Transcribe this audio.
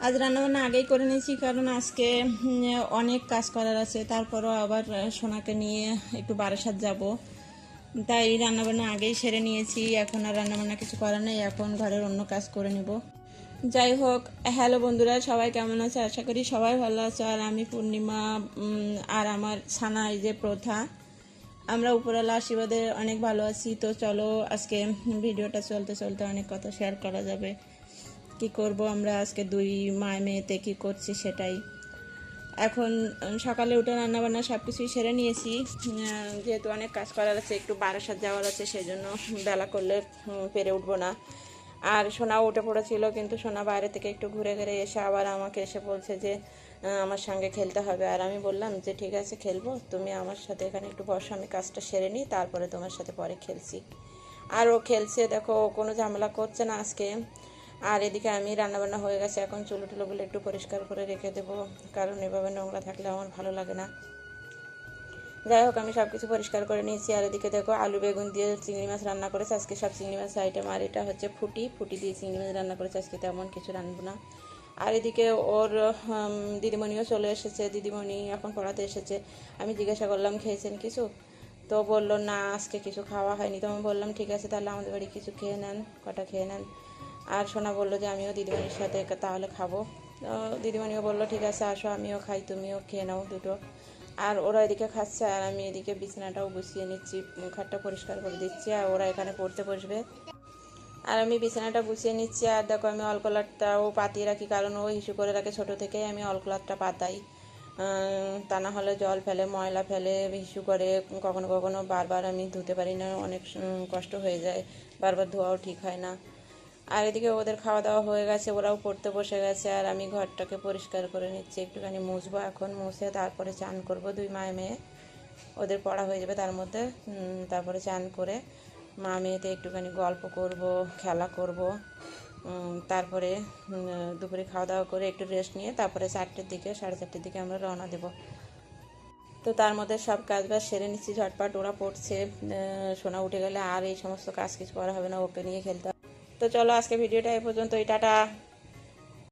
আজ রান্নাবান্না আগেই করে নিয়েছি, কারণ আজকে অনেক কাজ করার আছে। তারপরও আবার সোনাকে নিয়ে একটু বারাসাত যাব, তাই রান্নাবান্না আগেই সেরে নিয়েছি। এখন আর রান্নাবান্না কিছু করার নেই, এখন ঘরের অন্য কাজ করে নেব। যাই হোক, হ্যালো বন্ধুরা, সবাই কেমন আছে? আশা করি সবাই ভালো আছে। আর আমি পূর্ণিমা আর আমার ছানা, এই যে প্রথা, আমরা উপরওয়ালা আশীর্বাদে অনেক ভালো আছি। তো চলো আজকে ভিডিওটা চলতে চলতে অনেক কথা শেয়ার করা যাবে। কি করব আমরা আজকে দুই মায় মেয়েতে কি করছি সেটাই। এখন সকালে উঠে রান্নাবান্না সব কিছুই সেরে নিয়েছি, যেহেতু অনেক কাজ করার আছে, একটু বারাসাত যাওয়ার আছে, সেই জন্য বেলা করলে পেরে উঠবো না। আর সোনাও উঠে পড়েছিল, কিন্তু সোনা বাইরে থেকে একটু ঘুরে ঘুরে এসে আবার আমাকে এসে বলছে যে আমার সঙ্গে খেলতে হবে। আর আমি বললাম যে ঠিক আছে খেলবো, তুমি আমার সাথে এখানে একটু বসো, আমি কাজটা সেরে নিই, তারপরে তোমার সাথে পরে খেলছি। আর ও খেলছে, দেখো কোনো ঝামেলা করছে না আজকে। আর এদিকে আমি রান্নাবান্না হয়ে গেছে, এখন চুলো টুলোগুলো একটু পরিষ্কার করে রেখে দেবো, কারণ এভাবে নোংরা থাকলে আমার ভালো লাগে না। যাই হোক, আমি সব কিছু পরিষ্কার করে নিয়েছি। আর এদিকে দেখো আলু বেগুন দিয়ে চিংড়ি মাছ রান্না করেছে আজকে, সব চিংড়ি মাছ আইটেম। আর এটা হচ্ছে ফুটি দিয়ে চিংড়ি মাছ রান্না করেছে আজকে, তেমন কিছু রান্নবো না। আর এদিকে ওর দিদিমণিও চলে এসেছে, দিদিমণি এখন পড়াতে এসেছে। আমি জিজ্ঞাসা করলাম খেয়েছেন কিছু, তো বললো না আজকে কিছু খাওয়া হয়নি। তো আমি বললাম ঠিক আছে, তাহলে আমাদের বাড়ি কিছু খেয়ে নেন, কটা খেয়ে নেন। আর সোনা বললো যে আমিও দিদিমণির সাথে তাহলে খাবো। দিদিমণিও বললো ঠিক আছে আসো, আমিও খাই, তুমিও খেয়ে নাও দুটো। আর ওরা এদিকে খাচ্ছে, আর আমি এদিকে বিছানাটাও গুছিয়ে নিচ্ছি, খাটটা পরিষ্কার করে দিচ্ছি, আর ওরা এখানে পড়তে বসবে। আর আমি বিছানাটা গুছিয়ে নিচ্ছি। আর দেখো আমি অলকলারটাও পাতিয়ে রাখি, কারণ ও হিসু করে রাখে, ছোটো থেকেই আমি অলকলারটা পাতাই। তা না হলে জল ফেলে, ময়লা ফেলে, হিসু করে। কখনো কখনো বারবার আমি ধুতে পারি না, অনেক কষ্ট হয়ে যায়, বারবার ধোয়াও ঠিক হয় না। আর এদিকে ওদের খাওয়া দাওয়া হয়ে গেছে, ওরাও পড়তে বসে গেছে। আর আমি ঘরটাকে পরিষ্কার করে নিচ্ছি, একটুখানি মুছবো এখন, মুছে তারপরে চান করব। দুই মায়ে মেয়ে, ওদের পড়া হয়ে যাবে তার মধ্যে। তারপরে চান করে মা মেয়েতে একটুখানি গল্প করব, খেলা করব। তারপরে দুপুরে খাওয়া দাওয়া করে একটু রেস্ট নিয়ে তারপরে 4টের দিকে, 4:30 দিকে আমরা রওনা দেবো। তো তার মধ্যে সব কাজ বাজ সেরে নিচ্ছি ঝটপট। ওরা পড়ছে, সোনা উঠে গেলে আর এই সমস্ত কাজ কিছু করা হবে না, ওকে নিয়ে খেলতে হবে। তো চলো আজকে ভিডিওটা এ পর্যন্তই, টাটা।